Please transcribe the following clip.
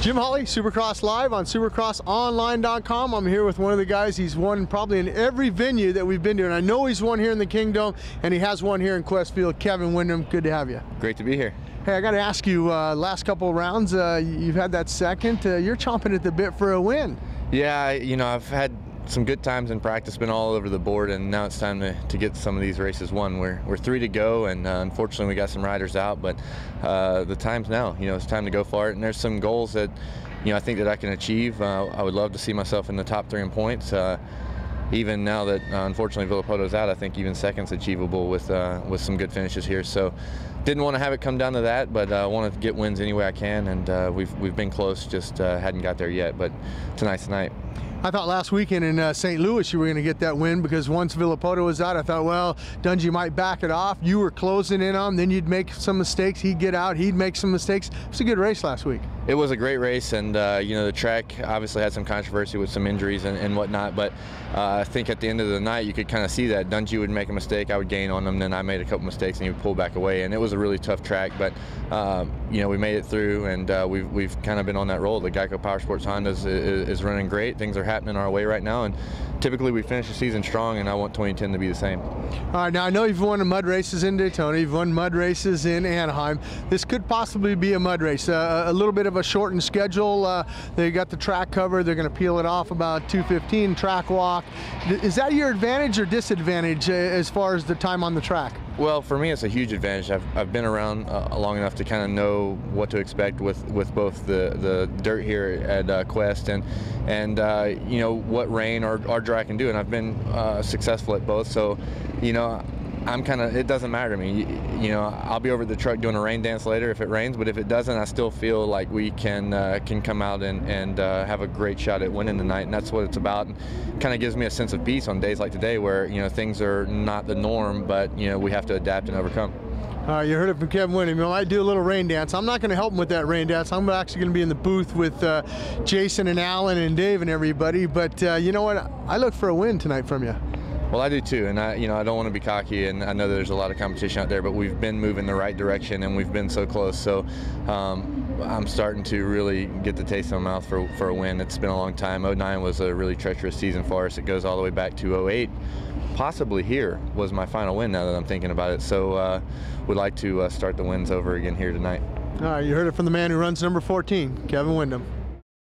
Jim Holley, Supercross Live on supercrossonline.com. I'm here with one of the guys. He's won probably in every venue that we've been to, and I know he's won here in the Kingdom, and he has one here in Questfield. Kevin Windham, good to have you. Great to be here. Hey, I got to ask you, last couple of rounds, you've had that second. You're chomping at the bit for a win. Yeah, you know, I've had some good times in practice, been all over the board, and now it's time to get some of these races won. We're 3 to go, and unfortunately we got some riders out, but the time's now. You know, it's time to go for it, and there's some goals that, you know, I think that I can achieve. I would love to see myself in the top 3 in points. Even now that unfortunately Villapoto's out, I think even second's achievable with some good finishes here. So didn't want to have it come down to that, but I wanted to get wins any way I can, and we've been close, just hadn't got there yet. But tonight's the night. I thought last weekend in St. Louis you were going to get that win, because once Villapoto was out, I thought, well, Dungey might back it off. You were closing in on him, then you'd make some mistakes, he'd get out, he'd make some mistakes. It was a good race last week. It was a great race, and you know, the track obviously had some controversy with some injuries and whatnot, but I think at the end of the night you could kind of see that Dungey would make a mistake, I would gain on him, then I made a couple mistakes and he would pull back away, and it was a really tough track, but you know, we made it through, and we've kind of been on that roll. The Geico Power Sports Honda is running great. Things are happening our way right now, and typically we finish the season strong, and I want 2010 to be the same. All right, now I know you've won mud races in Daytona, you've won mud races in Anaheim. This could possibly be a mud race, a little bit of a shortened schedule. They got the track covered, they're going to peel it off about 2:15 track walk. Is that your advantage or disadvantage as far as the time on the track? Well, for me, it's a huge advantage. I've been around long enough to kind of know what to expect with both the dirt here at Quest and you know, what rain or dry can do, and I've been successful at both. So, you know, I'm kind of, it doesn't matter to me. You know, I'll be over at the truck doing a rain dance later if it rains, but if it doesn't, I still feel like we can come out and have a great shot at winning tonight, and that's what it's about. And kind of gives me a sense of peace on days like today where, you know, things are not the norm, but, you know, we have to adapt and overcome. You heard it from Kevin Windham. You know, I do a little rain dance. I'm not going to help him with that rain dance. I'm actually going to be in the booth with Jason and Alan and Dave and everybody, but you know what? I look for a win tonight from you. Well, I do too, and you know, I don't want to be cocky, and I know there's a lot of competition out there, but we've been moving the right direction, and we've been so close. So I'm starting to really get the taste in my mouth for a win. It's been a long time. 09 was a really treacherous season for us. It goes all the way back to 08. Possibly here was my final win, now that I'm thinking about it. So would like to start the wins over again here tonight. All right, you heard it from the man who runs number 14, Kevin Windham.